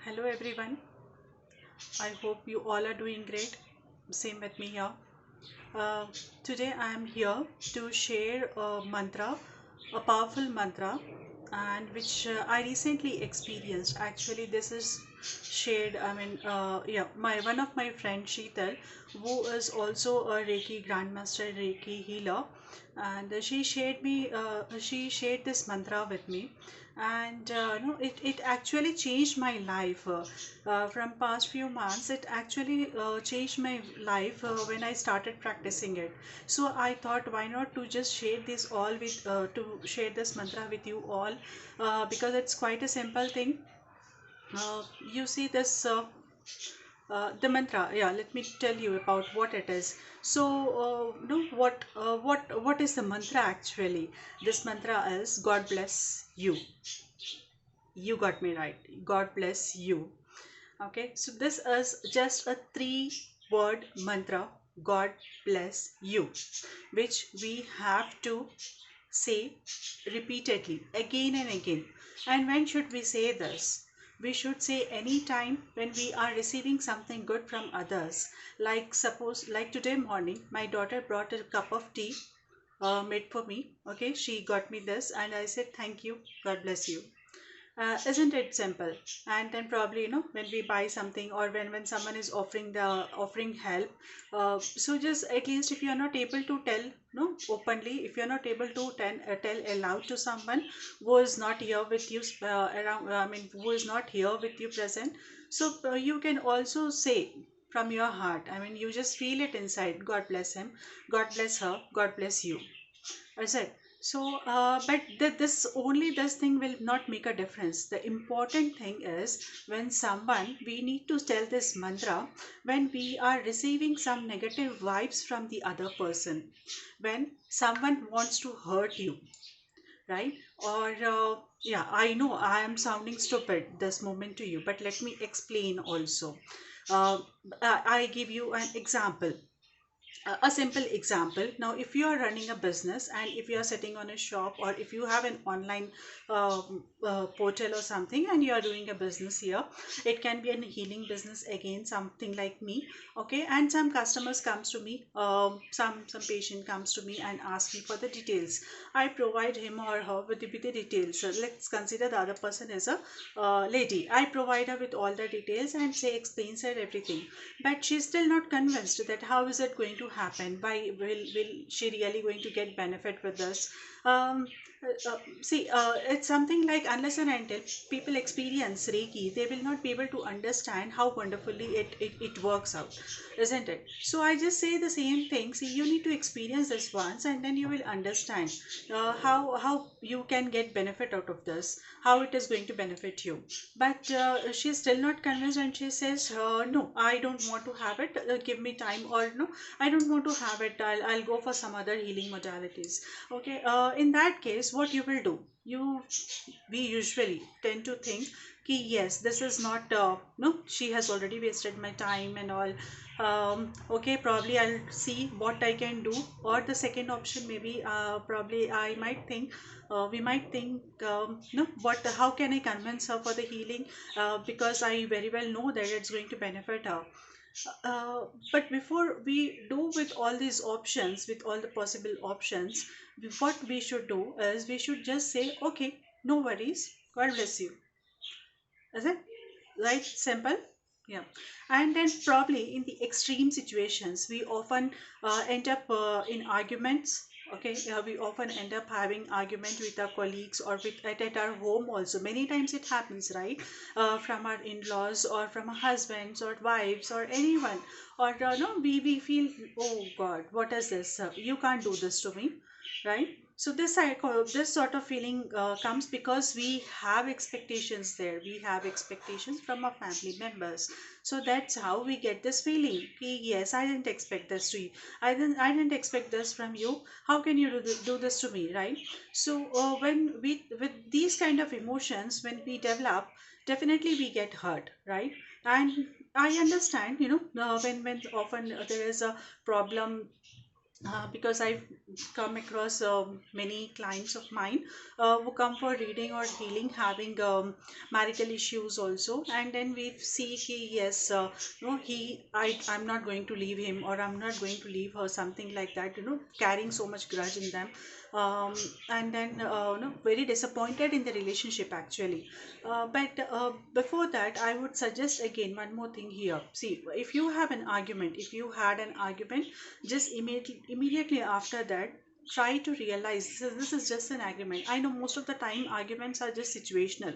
Hello everyone. I hope you all are doing great. Same with me here. Uh, Today I am here to share a mantra, a powerful mantra, and which I recently experienced. Actually, this is shared. My one of my friends Sheetal, who is also a Reiki Grandmaster Reiki healer, and she shared this mantra with me, and no, it actually changed my life. From past few months, it actually changed my life when I started practicing it. So I thought, why not to just share this all with to share this mantra with you all, because it's quite a simple thing. You see this. The mantra, yeah, let me tell you about what it is. So no what is the mantra actually? This mantra is God bless you. You got me right. God bless you. Okay, so this is just a three-word mantra, God bless you, which we have to say repeatedly again and again. And when should we say this? We should say any time when we are receiving something good from others. Like suppose, like today morning, my daughter brought a cup of tea made for me. Okay, she got me this, and I said thank you, God bless you. Isn't it simple? And then probably, when we buy something, or when someone is offering help, so just at least if you are not able to tell openly, if you are not able to tell aloud to someone who is not here with you, around I mean who is not here with you present, so you can also say from your heart. I mean, you just feel it inside. God bless him, God bless her, God bless you. Is it? So, but this thing will not make a difference. The important thing is when someone, we need to tell this mantra when we are receiving some negative vibes from the other person, when someone wants to hurt you, right? Or yeah, I know I am sounding stupid this moment to you, but let me explain also. Uh, I give you an example, a simple example. Now, if you are running a business, and if you are sitting on a shop, or if you have an online portal or something, and you are doing a business here, it can be a healing business again, something like me. Okay, and some customers comes to me, some patient comes to me and asks me for the details. I provide him or her with the details. So let's consider the other person is a lady. I provide her with all the details and say explains her everything, but she's still not convinced that how is it going to happen. Why will she really going to get benefit with this? um, See, it's something like unless and until people experience Reiki, they will not be able to understand how wonderfully it works out, isn't it? So I just say the same thing. See, you need to experience this once, and then you will understand how you can get benefit out of this, how it is going to benefit you. But she's still not convinced, and she says, no, I don't want to have it. Give me time, or no, I don't want to have it. I'll go for some other healing modalities. Okay, in that case, what you will do? We usually tend to think, ki yes, this is not, no, she has already wasted my time and all. Okay, probably I'll see what I can do. Or the second option, maybe probably I might think, we might think, no, what, how can I convince her for the healing, because I very well know that it's going to benefit her. uh, but before we do with all these options, with all the possible options, what we should do is we should just say, okay, no worries, God bless you. Is it right? Simple. Yeah. And then probably in the extreme situations, we often end up in arguments. Okay, we often end up having argument with our colleagues, or at our home also. Many times it happens, right? From our in-laws, or from our husbands or wives or anyone. Or no, we feel, oh God, what is this? You can't do this to me, right? So this sort of feeling comes because we have expectations there. We have expectations from our family members. So that's how we get this feeling. Ki, yes, I didn't expect this to you. I didn't expect this from you. How can you do this to me, right? So when we with these kind of emotions, when we develop, definitely we get hurt, right? And I understand, when often there is a problem because I've come across many clients of mine who come for reading or healing having marital issues also, and then we see yes, no, I'm not going to leave him, or I'm not going to leave her, something like that, carrying so much grudge in them. um, and then no, very disappointed in the relationship actually. But before that, I would suggest again one more thing here. See, if you have an argument, if you had an argument, just immediately after that, try to realize this is just an argument. I know most of the time arguments are just situational.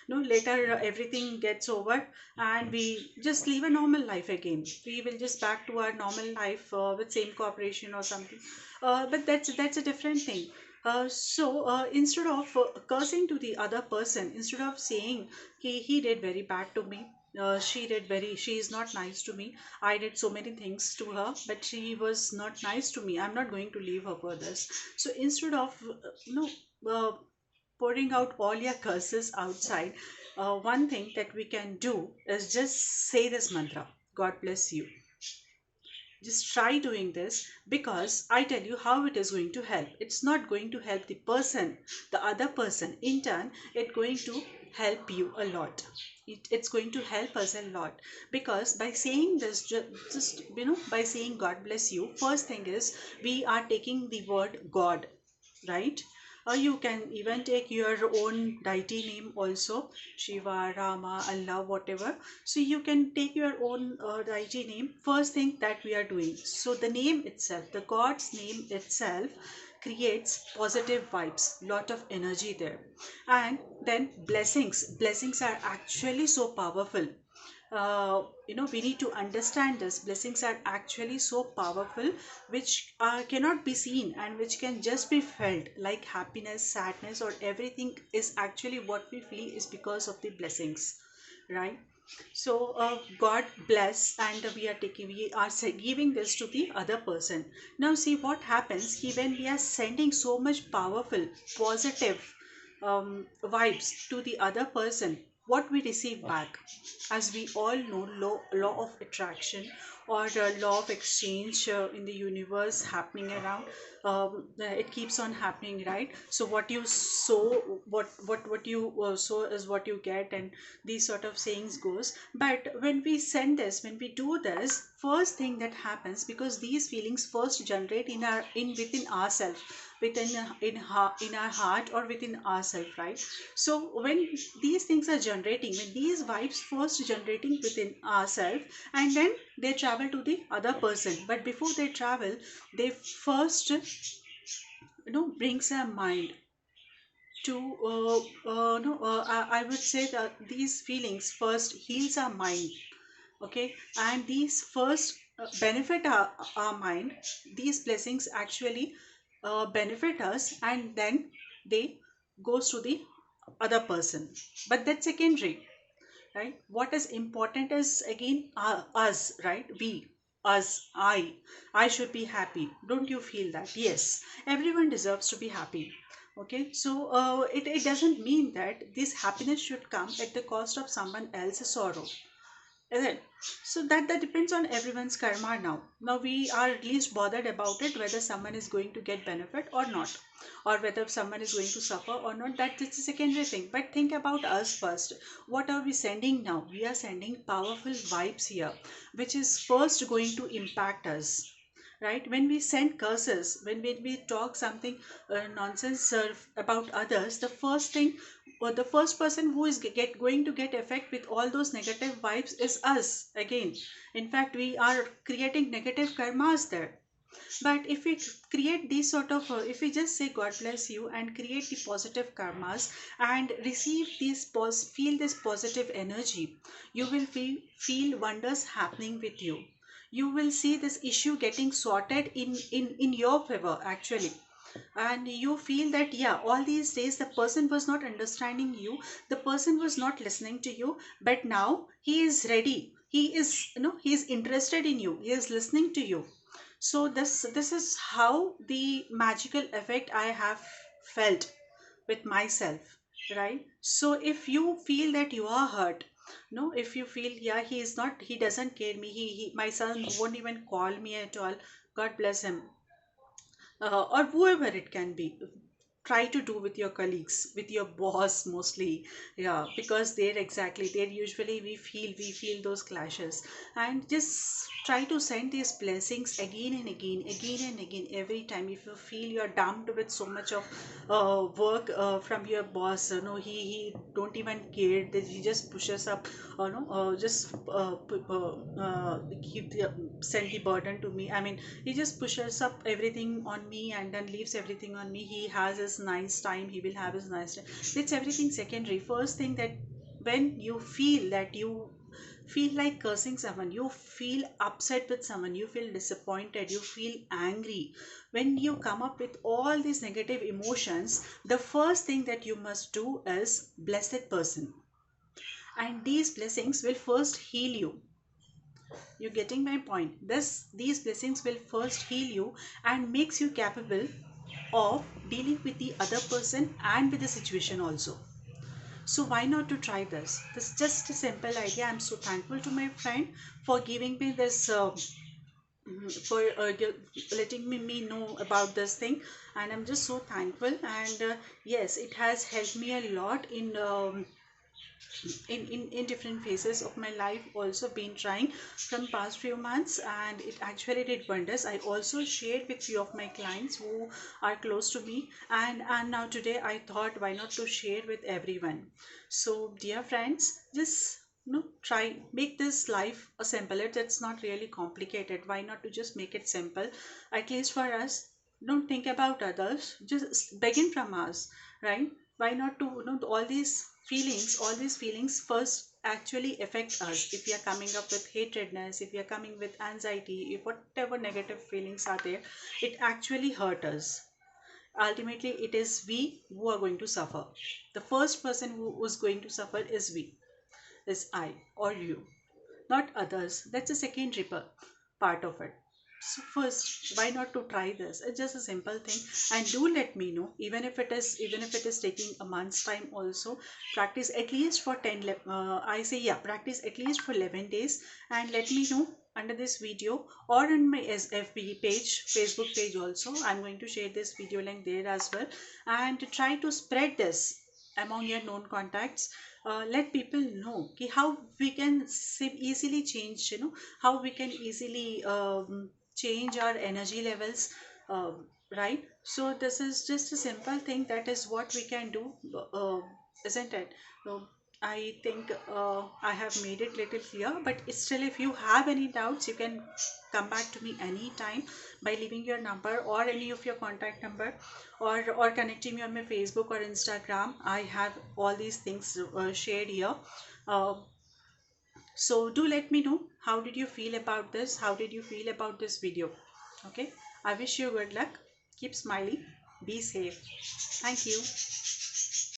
No, later everything gets over and we just live a normal life again. We will just back to our normal life with same cooperation or something. But that's a different thing. Instead of cursing to the other person, instead of saying he did very bad to me, she is not nice to me, I did so many things to her, but she was not nice to me, I'm not going to leave her for this. So instead of pouring out all your curses outside, one thing that we can do is just say this mantra: God bless you. Just try doing this, because I tell you how it is going to help. It's not going to help the person, the other person. In turn, it's going to help you a lot. It's going to help us a lot, because by saying this, just by saying God bless you, first thing is we are taking the word God, right? Or you can even take your own deity name also, Shiva, Rama, Allah, whatever. So you can take your own deity name, first thing that we are doing. So the name itself, the God's name itself, creates positive vibes, lot of energy there. And then blessings are actually so powerful. We need to understand this. Blessings are actually so powerful, which cannot be seen and which can just be felt, like happiness, sadness, or everything is actually what we feel is because of the blessings, right? So God bless, and we are giving this to the other person. Now see what happens when we are sending so much powerful, positive vibes to the other person. What we receive back, as we all know, law of attraction, or law of exchange in the universe happening around. It keeps on happening, right? So what you sow, what you sow is what you get, and these sort of sayings goes. But when we send this, when we do this, first thing that happens, because these feelings first generate in within ourselves, within in our heart or within ourselves, right? So when these things are generating, when these vibes first generating within ourselves, and then they travel to the other person, but before they travel, they first brings our mind to no I would say that these feelings first heals our mind. Okay, and these first benefit our mind. These blessings actually benefit us, and then they goes to the other person. But that's secondary, right? What is important is again us, right? We, us, I should be happy. Don't you feel that? Yes, everyone deserves to be happy. Okay, so it doesn't mean that this happiness should come at the cost of someone else's sorrow, is it? So that depends on everyone's karma now. Now we are at least bothered about it, whether someone is going to get benefit or not, or whether someone is going to suffer or not. That is a secondary thing. But think about us first. What are we sending now? We are sending powerful vibes here, which is first going to impact us. Right? When we send curses, when we talk something nonsense about others, the first thing, or the first person who is going to get effect with all those negative vibes is us again. In fact, we are creating negative karmas there. But if we create these sort of if we just say God bless you and create the positive karmas and receive feel this positive energy, you will feel wonders happening with you. You will see this issue getting sorted in your favor actually. And you feel that, yeah, all these days the person was not understanding you, the person was not listening to you, but now he is ready, he is, he is interested in you, he is listening to you. So this is how the magical effect I have felt with myself, right? So if you feel that you are hurt, no, if you feel, yeah, he is not, he doesn't care me, he my son won't even call me at all, God bless him. or whoever it can be. Try to do with your colleagues, with your boss mostly. Yeah, because they're exactly, they're usually, we feel those clashes. And just try to send these blessings again and again, again and again, every time. If you feel you're dumped with so much of work from your boss, he don't even care, that he just pushes up, no just keep the, send the burden to me. I mean, he just pushes up everything on me and then leaves everything on me. He has his nice time, he will have his nice time. It's everything secondary. First thing, that when you feel that you feel like cursing someone, you feel upset with someone, you feel disappointed, you feel angry, when you come up with all these negative emotions, the first thing that you must do is bless that person. And these blessings will first heal you. You're getting my point? These blessings will first heal you and makes you capable of dealing with the other person and with the situation also. So why not to try this? This is just a simple idea. I'm so thankful to my friend for giving me this, for letting me know about this thing, and I'm just so thankful. And yes, it has helped me a lot in in different phases of my life. Also been trying from past few months, and it actually did wonders. I also shared with few of my clients who are close to me, and now today I thought, why not to share with everyone. So dear friends, just try, make this life a simple. It's not really complicated. Why not to just make it simple, at least for us. Don't think about others, just begin from us, right? Why not to, all these feelings first actually affect us. If we are coming up with hatredness, if we are coming with anxiety, if whatever negative feelings are there, it actually hurt us. Ultimately it is we who are going to suffer. The first person who is going to suffer is we, is I or you, not others. That's a secondary part of it. So first, why not to try this? It's just a simple thing, and do let me know. Even if it is taking a month's time, also practice at least for 10. I say, yeah, practice at least for 11 days, and let me know under this video or on my SFB page, Facebook page also. I'm going to share this video link there as well, and to try to spread this among your known contacts. Let people know how we can easily change, how we can easily change our energy levels, right? So this is just a simple thing, that is what we can do, isn't it? So I think I have made it little clear, but still, if you have any doubts, you can come back to me anytime by leaving your number or any of your contact number, or connecting me on my Facebook or Instagram. I have all these things shared here. Uh, so do let me know, how did you feel about this? How did you feel about this video? Okay, I wish you good luck. Keep smiling. Be safe. Thank you.